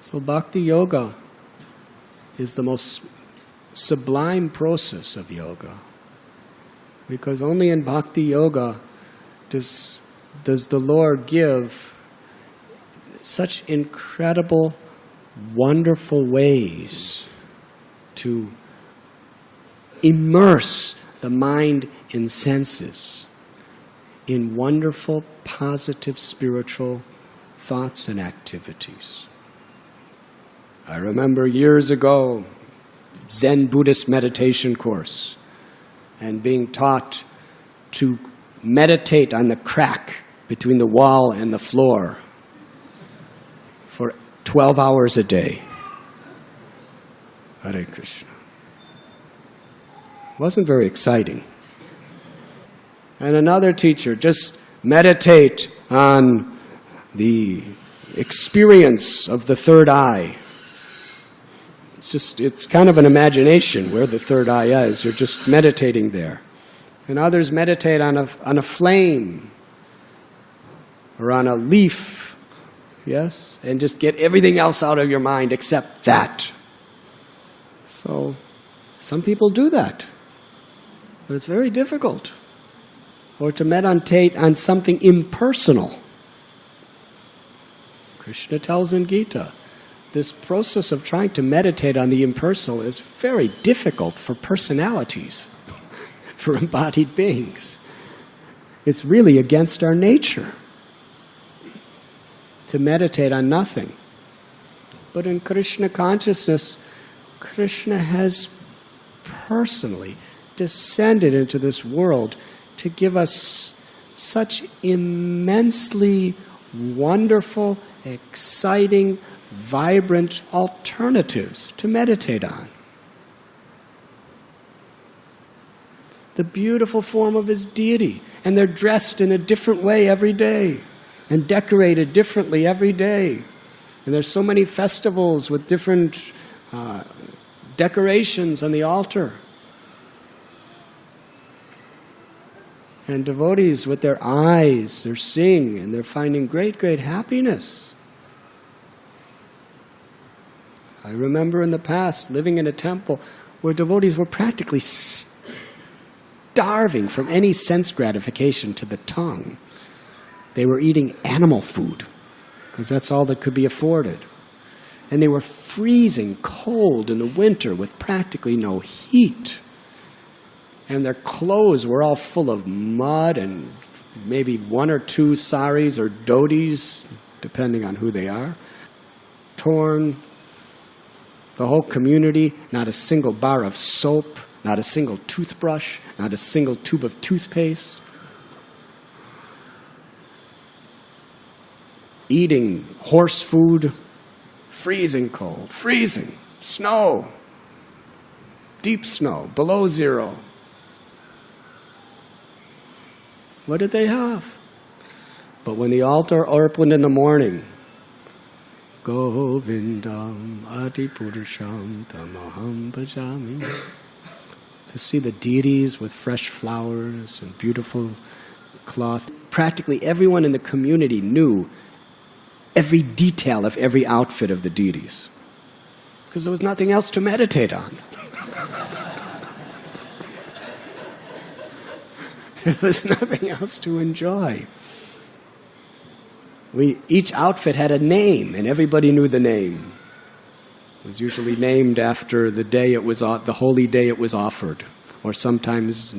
So bhakti yoga is the most sublime process of yoga, because only in bhakti yoga does the Lord give such incredible, wonderful ways to immerse the mind and senses in wonderful, positive, spiritual thoughts and activities. I remember years ago, Zen Buddhist meditation course, and being taught to meditate on the crack between the wall and the floor for 12 hours a day. Hare Krishna. Wasn't very exciting. And another teacher, just meditate on the experience of the third eye. It's kind of an imagination where the third eye is. You're just meditating there. And others meditate on a flame or on a leaf, yes? And just get everything else out of your mind except that. So, some people do that. But it's very difficult. Or to meditate on something impersonal. Krishna tells in Gita, this process of trying to meditate on the impersonal is very difficult for personalities, for embodied beings. It's really against our nature to meditate on nothing. But in Krishna consciousness, Krishna has personally descended into this world to give us such immensely wonderful, exciting, vibrant alternatives to meditate on. The beautiful form of his deity, and they're dressed in a different way every day, and decorated differently every day. And there's so many festivals with different decorations on the altar. And devotees with their eyes, they're seeing and they're finding great, great happiness. I remember in the past living in a temple where devotees were practically starving from any sense gratification to the tongue. They were eating animal food because that's all that could be afforded. And they were freezing cold in the winter with practically no heat. And their clothes were all full of mud and maybe one or two saris or dhotis, depending on who they are, torn. The whole community, not a single bar of soap, not a single toothbrush, not a single tube of toothpaste. Eating horse food, freezing cold, freezing, snow, deep snow, below zero. What did they have? But when the altar opened in the morning, Govindam Adipurusham Tamaham Bhajami, to see the deities with fresh flowers and beautiful cloth. Practically everyone in the community knew every detail of every outfit of the deities, because there was nothing else to meditate on. There was nothing else to enjoy. Each outfit had a name, and everybody knew the name. It was usually named after the day it was, the holy day it was offered, or sometimes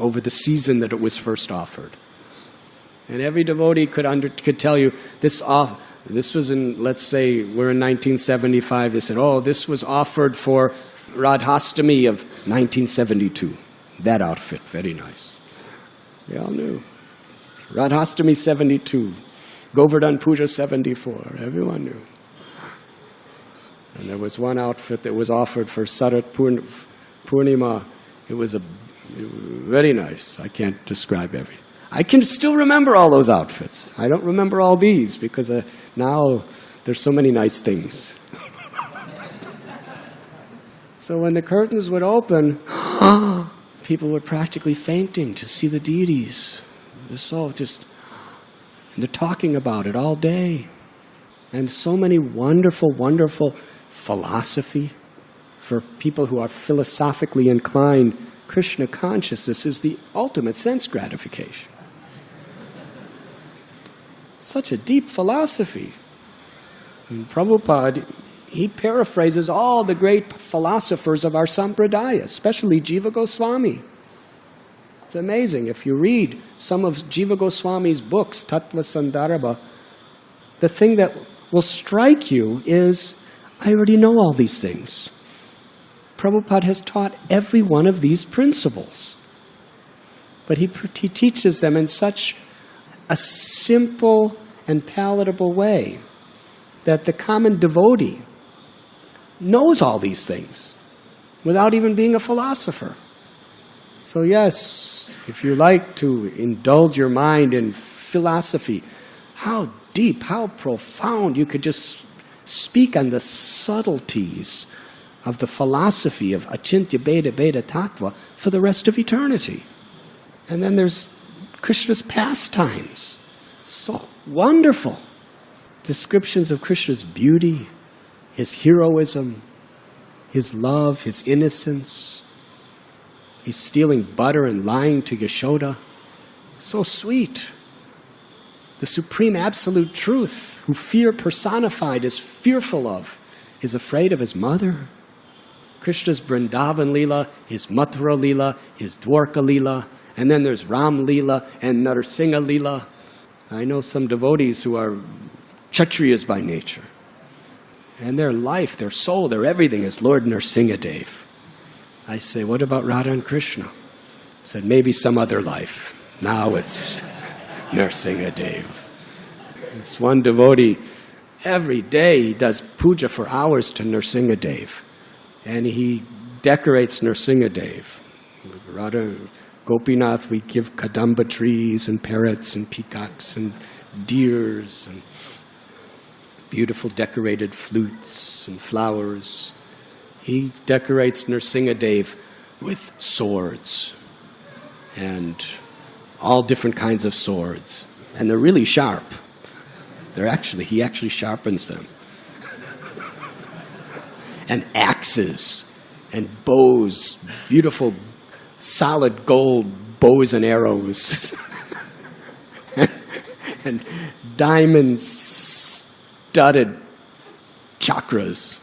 over the season that it was first offered. And every devotee could tell you, this was in, let's say, we're in 1975. They said, oh, this was offered for Radhastami of 1972. That outfit, very nice. They all knew. Radhastami 72. Govardhan Puja 74. Everyone knew. And there was one outfit that was offered for Sarat Purnima. It was very nice. I can't describe everything. I can still remember all those outfits. I don't remember all these because now there's so many nice things. So when the curtains would open, people were practically fainting to see the deities. They're so and they're talking about it all day. And so many wonderful, wonderful philosophy. For people who are philosophically inclined, Krishna consciousness is the ultimate sense gratification. Such a deep philosophy. And Prabhupada, he paraphrases all the great philosophers of our Sampradaya, especially Jiva Goswami. It's amazing. If you read some of Jiva Goswami's books, Tathva Sandarva, the thing that will strike you is, I already know all these things. Prabhupada has taught every one of these principles. But he teaches them in such a simple and palatable way that the common devotee knows all these things without even being a philosopher. So yes, if you like to indulge your mind in philosophy, how deep, how profound, you could just speak on the subtleties of the philosophy of Achintya Bheda Bheda Tattva for the rest of eternity. And then there's Krishna's pastimes. So wonderful. Descriptions of Krishna's beauty, his heroism, his love, his innocence. He's stealing butter and lying to Yashoda. So sweet. The supreme absolute truth, who fear personified is fearful of, is afraid of his mother. Krishna's Vrindavan Leela, his Mathura Leela, his Dwarka Leela, and then there's Ram Leela and Narsingha Leela. I know some devotees who are Kshatriyas by nature. And their life, their soul, their everything is Lord Narsingha Dev. I say, what about Radha and Krishna? I said, maybe some other life. Now it's Narsingha Dev. This one devotee, every day he does puja for hours to Narsingha Dev. And he decorates Narsingha Dev. With Radha Gopinath, we give kadamba trees and parrots and peacocks and deers and beautiful decorated flutes and flowers. He decorates Narsingha Dev with swords and all different kinds of swords. And they're really sharp. He actually sharpens them. And axes and bows, beautiful solid gold bows and arrows. And diamond-studded chakras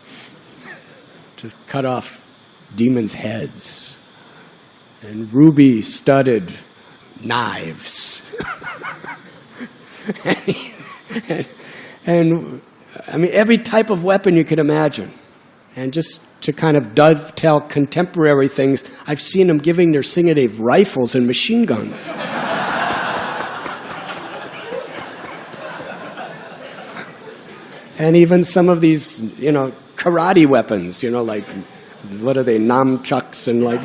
to cut off demons' heads. And ruby-studded knives. and I mean, every type of weapon you could imagine. And just to kind of dovetail contemporary things, I've seen them giving their Singhadev rifles and machine guns. And even some of these, karate weapons, like, what are they, namchucks and like...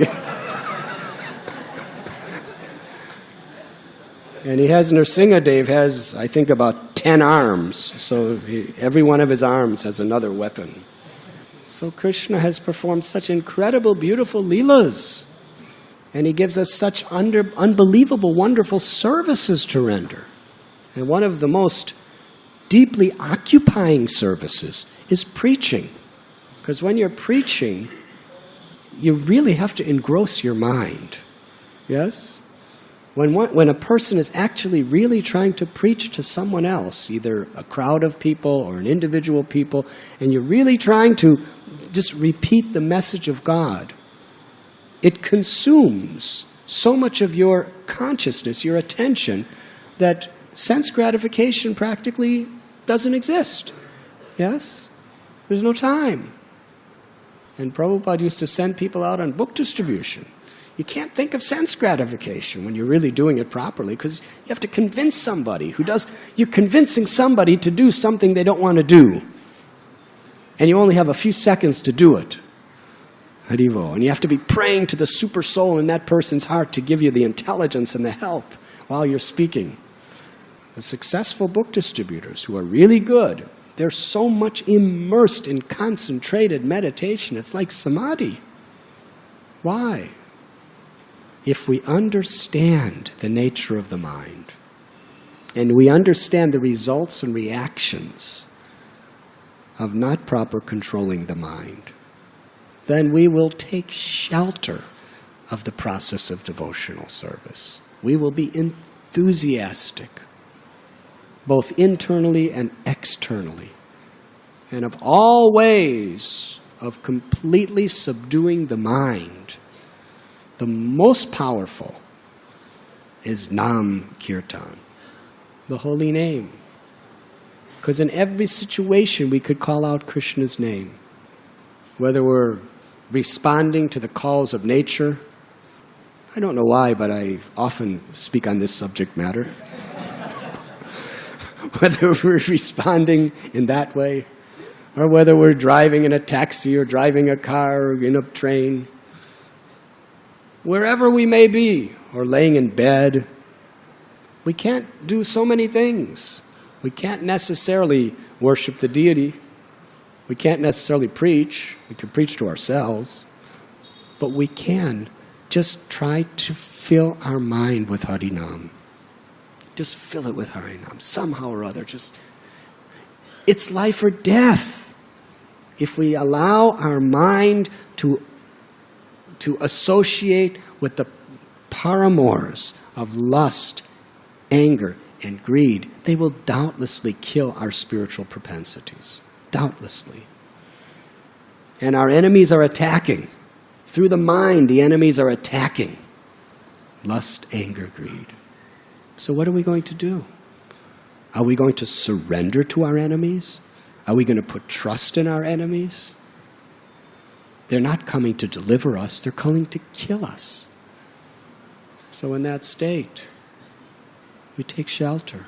And he has, Narsingha Dev has, I think, about 10 arms. So every one of his arms has another weapon. So Krishna has performed such incredible, beautiful leelas. And he gives us such unbelievable, wonderful services to render. And one of the most deeply occupying services is preaching. Because when you're preaching, you really have to engross your mind. Yes? When a person is actually really trying to preach to someone else, either a crowd of people or an individual people, and you're really trying to just repeat the message of God, it consumes so much of your consciousness, your attention, that sense gratification practically doesn't exist. Yes? There's no time. And Prabhupada used to send people out on book distribution. You can't think of sense gratification when you're really doing it properly, because you have to convince somebody you're convincing somebody to do something they don't want to do. And you only have a few seconds to do it. Harivo. And you have to be praying to the super soul in that person's heart to give you the intelligence and the help while you're speaking. The successful book distributors who are really good, they're so much immersed in concentrated meditation. It's like samadhi. Why? If we understand the nature of the mind, and we understand the results and reactions of not proper controlling the mind, then we will take shelter of the process of devotional service. We will be enthusiastic, both internally and externally. And of all ways of completely subduing the mind, the most powerful is Nam Kirtan, the holy name. Because in every situation we could call out Krishna's name. Whether we're responding to the calls of nature, I don't know why, but I often speak on this subject matter. Whether we're responding in that way, or whether we're driving in a taxi or driving a car or in a train, wherever we may be, or laying in bed, we can't do so many things. We can't necessarily worship the deity. We can't necessarily preach. We can preach to ourselves. But we can just try to fill our mind with Harinam. Just fill it with Harinam, somehow or other. It's life or death. If we allow our mind to associate with the paramours of lust, anger, and greed, they will doubtlessly kill our spiritual propensities. Doubtlessly. And our enemies are attacking. Through the mind, the enemies are attacking. Lust, anger, greed. So what are we going to do? Are we going to surrender to our enemies? Are we going to put trust in our enemies? They're not coming to deliver us, they're coming to kill us. So in that state, we take shelter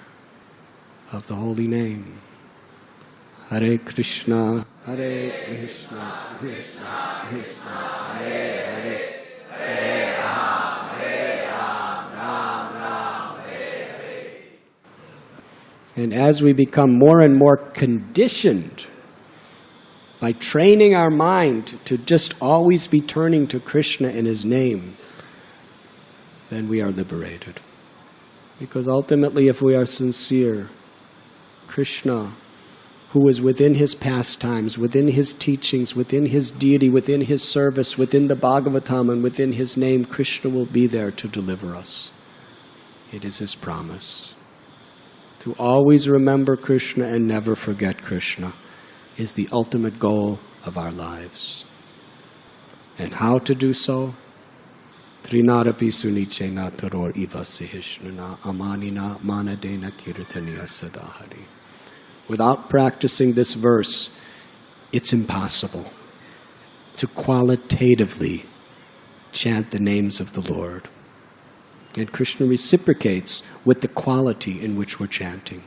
of the holy name. Hare Krishna, Hare Krishna, Krishna Krishna, Hare Hare, Hare Ram, Ram Ram, Hare Hare. And as we become more and more conditioned by training our mind to just always be turning to Krishna in His name, then we are liberated. Because ultimately, if we are sincere, Krishna, who is within His pastimes, within His teachings, within His deity, within His service, within the Bhagavatam, and within His name, Krishna will be there to deliver us. It is His promise. To always remember Krishna and never forget Krishna is the ultimate goal of our lives. And how to do so? Trinarapi sunichena taror iva sihishnana amanina manadena kirtaniya sadahari. Without practicing this verse, it's impossible to qualitatively chant the names of the Lord. And Krishna reciprocates with the quality in which we're chanting.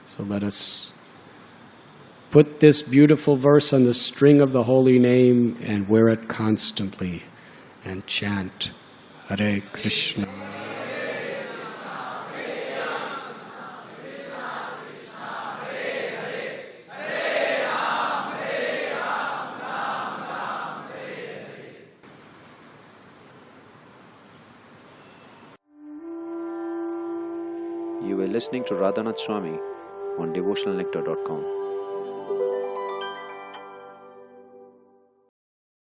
So let us put this beautiful verse on the string of the holy name and wear it constantly and chant Hare Krishna. You were listening to Radhanath Swami on devotionalnectar.com.